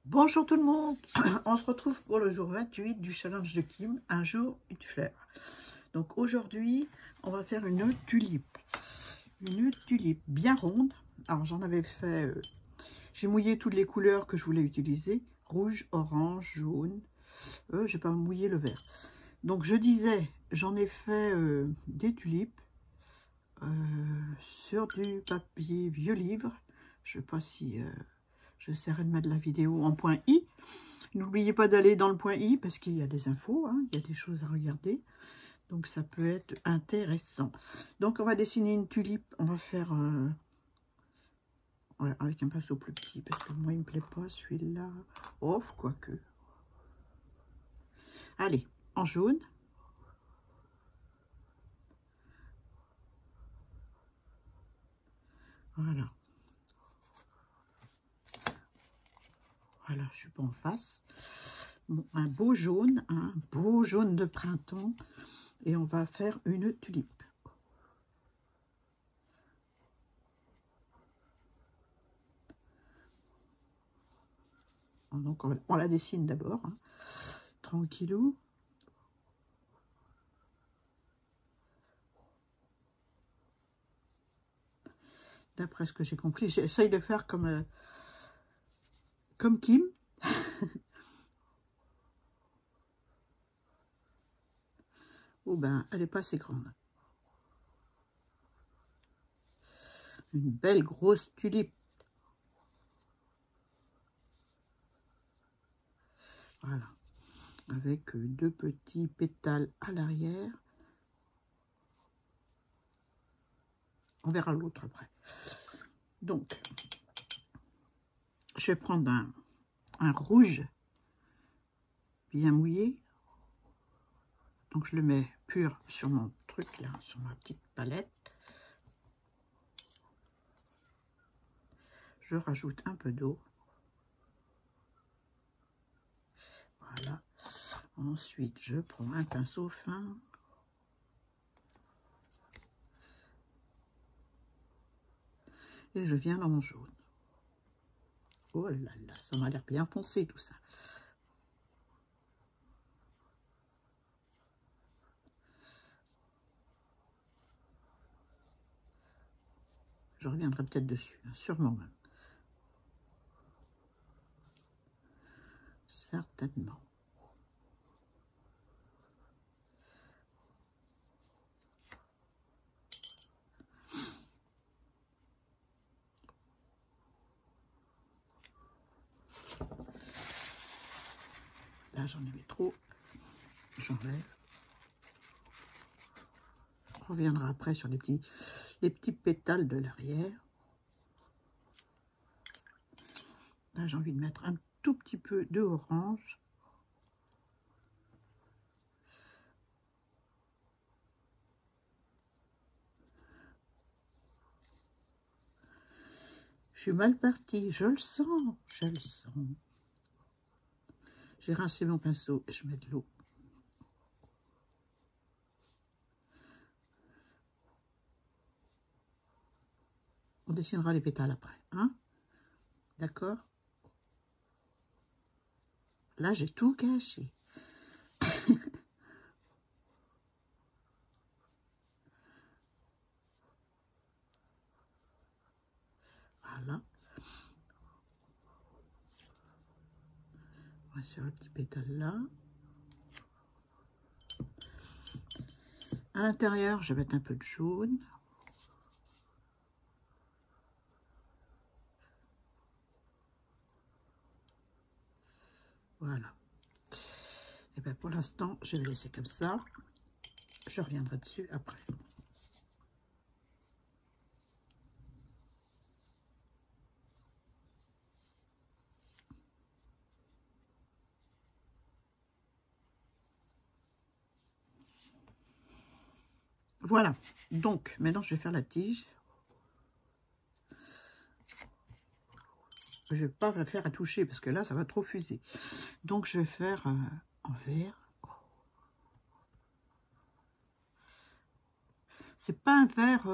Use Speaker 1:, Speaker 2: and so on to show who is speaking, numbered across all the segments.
Speaker 1: Bonjour tout le monde, on se retrouve pour le jour 28 du challenge de Kim, un jour, une fleur. Donc aujourd'hui, on va faire une tulipe bien ronde. Alors j'en avais fait, j'ai mouillé toutes les couleurs que je voulais utiliser, rouge, orange, jaune, j'ai pas mouillé le vert. Donc je disais, j'en ai fait des tulipes sur du papier vieux livre, je sais pas si... j'essaierai de mettre la vidéo en point I. N'oubliez pas d'aller dans le point I parce qu'il y a des infos, hein, il y a des choses à regarder. Donc ça peut être intéressant. Donc on va dessiner une tulipe. On va faire voilà, avec un pinceau plus petit parce que moi il me plaît pas celui-là. Oh, quoique. Allez, en jaune. Voilà. Voilà, je suis pas en face. Bon, un beau jaune de printemps. Et on va faire une tulipe. Donc on la dessine d'abord, hein, tranquillou. D'après ce que j'ai compris, j'essaye de faire comme Kim. Oh ben, elle n'est pas assez grande. Une belle grosse tulipe. Voilà. Avec deux petits pétales à l'arrière. On verra l'autre après. Donc, je vais prendre un rouge bien mouillé. Donc, je le mets pur sur mon truc, là, sur ma petite palette. Je rajoute un peu d'eau. Voilà. Ensuite, je prends un pinceau fin. Et je viens dans mon jaune. Oh là là, ça m'a l'air bien foncé tout ça. Je reviendrai peut-être dessus, hein, sûrement même. Certainement. Là, j'en avais trop. J'enlève. On reviendra après sur les petits pétales de l'arrière. Là, j'ai envie de mettre un tout petit peu de orange. Je suis mal partie, je le sens, je le sens. J'ai rincé mon pinceau et je mets de l'eau. On dessinera les pétales après, hein? D'accord? Là, j'ai tout caché. Voilà. On va sur le petit pétale là. À l'intérieur, je vais mettre un peu de jaune. Voilà. Et bien pour l'instant, je vais laisser comme ça. Je reviendrai dessus après. Voilà. Donc, maintenant, je vais faire la tige. Je ne vais pas la faire à toucher parce que là, ça va trop fuser. Donc, je vais faire en vert. C'est pas un vert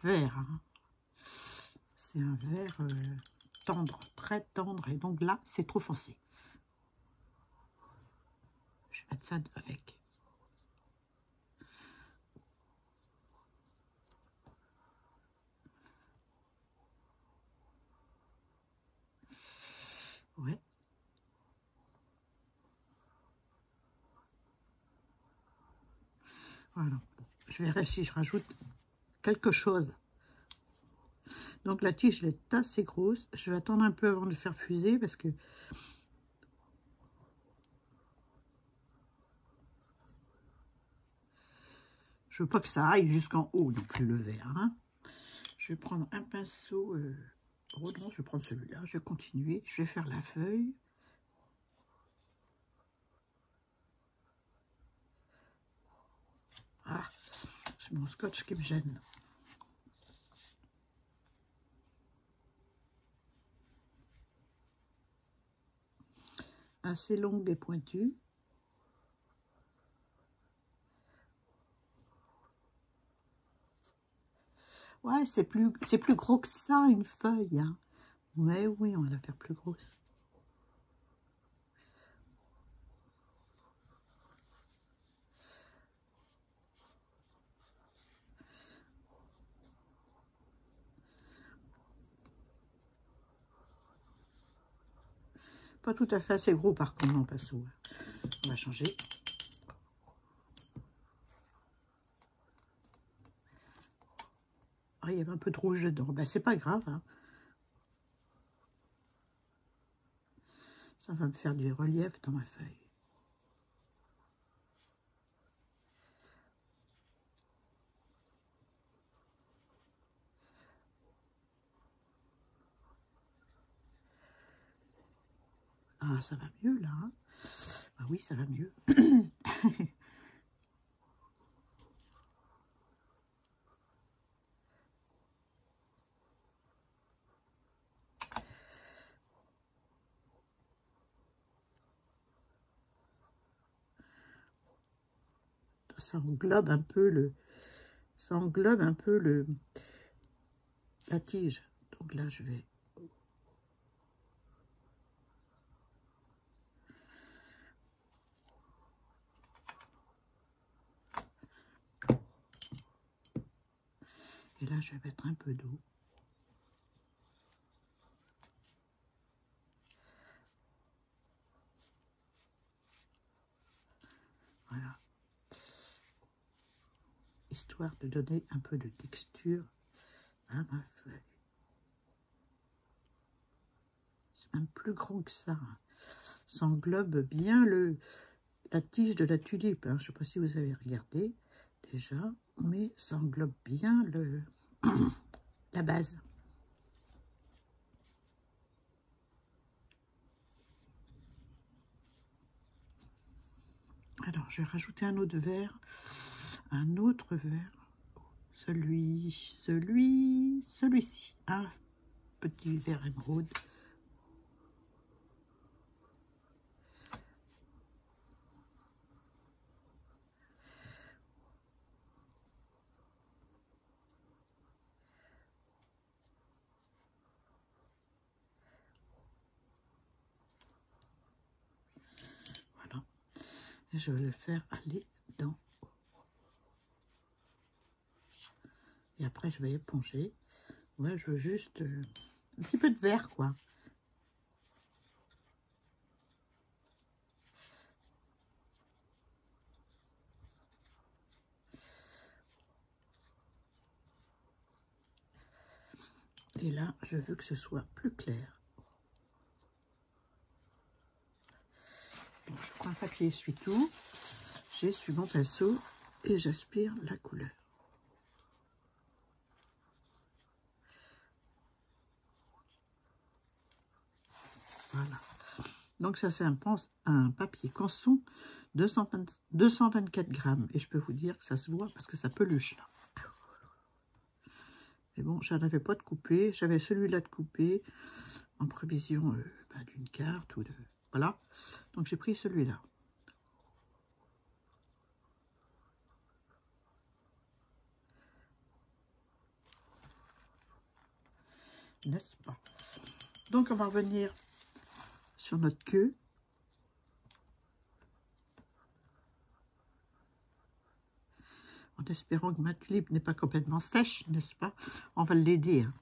Speaker 1: vert. Hein. C'est un vert tendre, très tendre. Et donc là, c'est trop foncé. Je vais mettre ça avec. Ouais. Voilà. Je verrai si je rajoute quelque chose. Donc la tige elle est assez grosse. Je vais attendre un peu avant de faire fuser parce que je veux pas que ça aille jusqu'en haut non plus le verre. Hein. Je vais prendre un pinceau. Oh non, je vais prendre celui-là. Je vais continuer. Je vais faire la feuille. Ah, c'est mon scotch qui me gêne. Assez longue et pointue. Ouais, c'est plus gros que ça, une feuille. Hein. Mais oui, on va la faire plus grosse. Pas tout à fait assez gros par contre, non, pinceau. On va changer. Ah, il y avait un peu de rouge dedans. Ben, c'est pas grave. Hein. Ça va me faire du relief dans ma feuille. Ah, ça va mieux là. Hein. Ah oui, ça va mieux. Ça englobe un peu la tige. Donc là, je vais et là, je vais mettre un peu d'eau. Voilà. Histoire de donner un peu de texture à ma feuille. C'est même plus grand que ça. Hein. Ça englobe bien la tige de la tulipe. Hein. Je ne sais pas si vous avez regardé déjà, mais ça englobe bien la base. Alors, je vais rajouter un autre verre. Celui-ci. Un petit verre émeraude. Voilà. Et je vais le faire aller dans. Et après, je vais éponger. Ouais, je veux juste un petit peu de vert, quoi. Et là, je veux que ce soit plus clair. Donc, je prends un papier essuie-tout, j'essuie mon pinceau et j'aspire la couleur. Voilà. Donc ça, c'est un papier Canson 224 grammes. Et je peux vous dire que ça se voit parce que ça peluche là. Mais bon, j'en avais pas de coupé. J'avais celui-là de coupé en prévision d'une carte ou de... Voilà. Donc j'ai pris celui-là. N'est-ce pas? Donc, on va revenir sur notre queue. En espérant que ma tulipe n'est pas complètement sèche, n'est-ce pas? On va l'aider. Hein.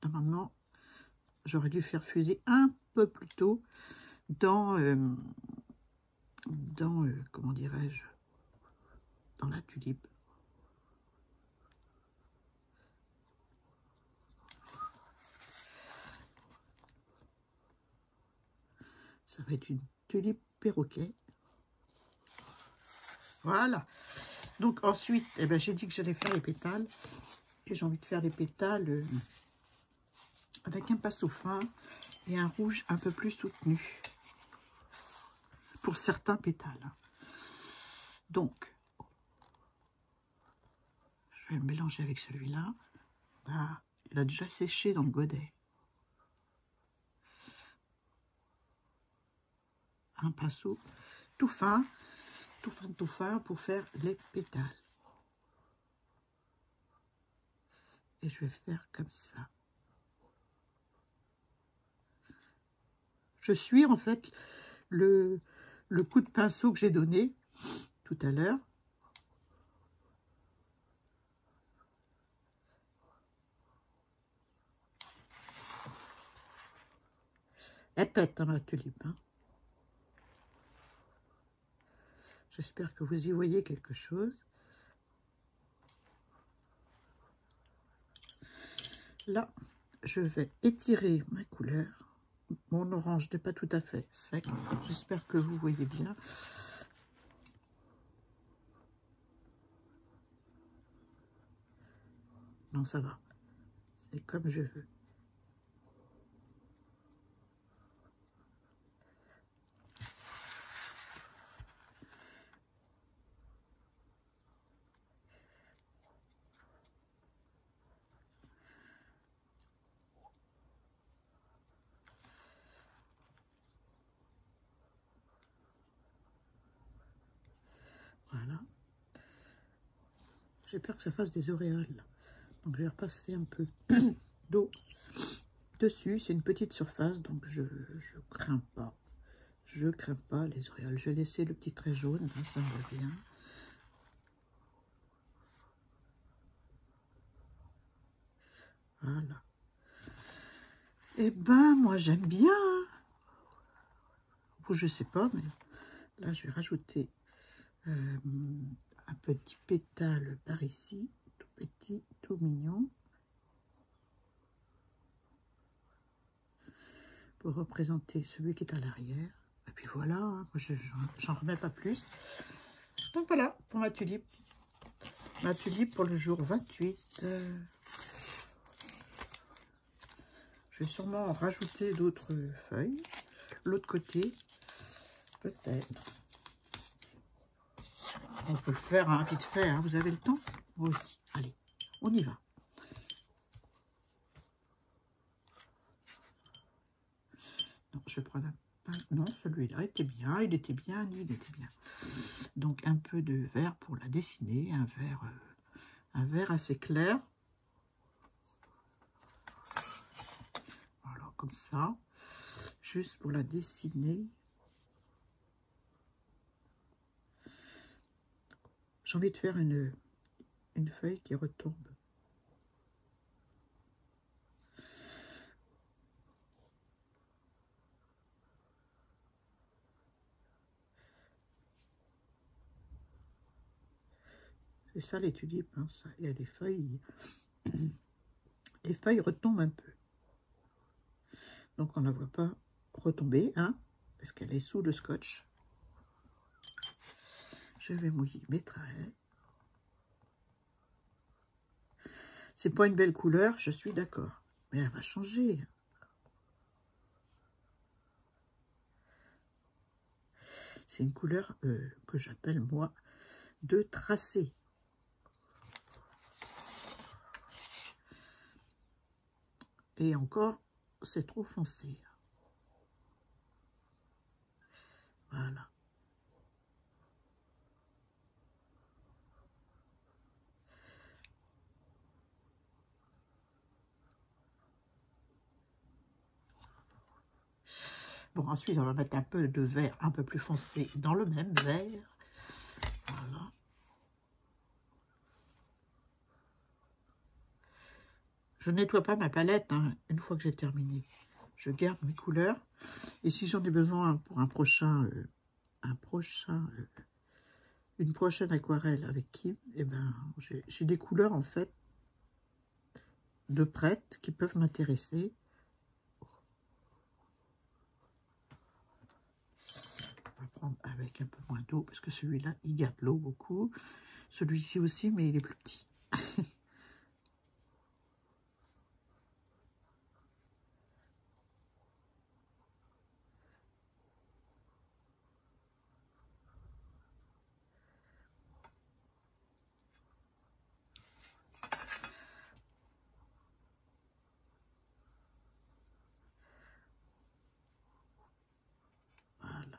Speaker 1: Normalement, j'aurais dû faire fuser un peu plus tôt dans comment dirais-je, dans la tulipe. Ça va être une tulipe perroquet. Voilà. Donc ensuite, eh ben, j'ai dit que j'allais faire les pétales. Et j'ai envie de faire les pétales avec un pinceau fin et un rouge un peu plus soutenu. Pour certains pétales. Donc, je vais le mélanger avec celui-là. Ah, il a déjà séché dans le godet. Un pinceau tout fin, tout fin pour faire les pétales. Et je vais faire comme ça. Je suis en fait le coup de pinceau que j'ai donné tout à l'heure. Elle pète dans la tulipe. Hein. J'espère que vous y voyez quelque chose. Là, je vais étirer ma couleur. Mon orange n'est pas tout à fait sec. J'espère que vous voyez bien. Non, ça va. C'est comme je veux. Voilà. J'ai peur que ça fasse des auréoles. Donc, je vais repasser un peu d'eau dessus. C'est une petite surface, donc je crains pas. Je crains pas les auréoles. Je vais laisser le petit trait jaune, hein, ça me va bien. Voilà. Eh ben, moi, j'aime bien. Ou je sais pas, mais là, je vais rajouter un petit pétale par ici, tout petit, tout mignon, pour représenter celui qui est à l'arrière. Et puis voilà, hein, j'en remets pas plus. Donc voilà, pour ma tulipe. Ma tulipe pour le jour 28. Je vais sûrement en rajouter d'autres feuilles. L'autre côté, peut-être. On peut le faire hein, vite fait, hein. Vous avez le temps? Moi aussi. Allez, on y va. Donc, je vais prendre un pain. Non, celui-là était bien, il était bien. Donc, un peu de vert pour la dessiner, un vert assez clair. Voilà, comme ça. Juste pour la dessiner. J'ai envie de faire une feuille qui retombe. C'est ça les tulipes, hein, ça. Il y a des feuilles. Les feuilles retombent un peu. Donc on ne la voit pas retomber, hein, parce qu'elle est sous le scotch. Je vais mouiller mes traits. C'est pas une belle couleur, je suis d'accord. Mais elle va changer. C'est une couleur que j'appelle, moi, de tracé. Et encore, c'est trop foncé. Voilà. Bon, ensuite, on va mettre un peu de vert un peu plus foncé dans le même vert. Voilà. Je ne nettoie pas ma palette hein, une fois que j'ai terminé. Je garde mes couleurs. Et si j'en ai besoin pour une prochaine aquarelle avec Kim, eh ben, j'ai des couleurs en fait de prêtes qui peuvent m'intéresser. On va prendre avec un peu moins d'eau parce que celui-là, il garde l'eau beaucoup. Celui-ci aussi, mais il est plus petit. Voilà.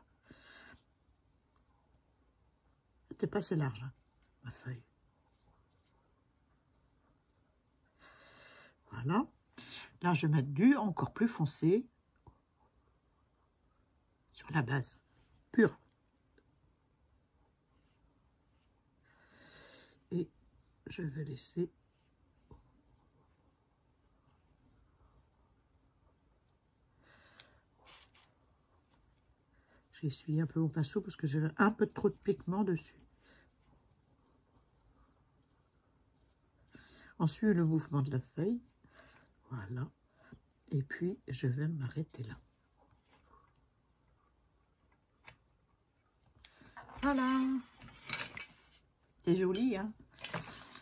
Speaker 1: C'est pas assez large, hein, ma feuille. Voilà. Là, je vais mettre du encore plus foncé sur la base pure. Et je vais laisser j'ai essuyé un peu mon pinceau parce que j'avais un peu trop de pigment dessus. Ensuite, le mouvement de la feuille. Voilà. Et puis, je vais m'arrêter là. Voilà. C'est joli, hein?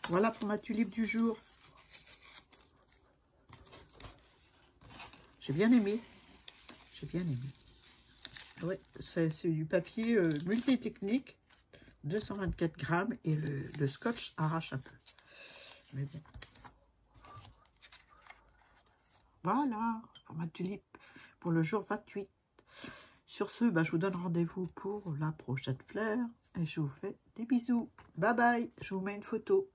Speaker 1: Voilà pour ma tulipe du jour. J'ai bien aimé. J'ai bien aimé. Ouais, c'est du papier multitechnique, 224 grammes, et le scotch arrache un peu. Mais bon. Voilà, pour ma tulipe, pour le jour 28. Sur ce, je vous donne rendez-vous pour la prochaine fleur, et je vous fais des bisous. Bye bye, je vous mets une photo.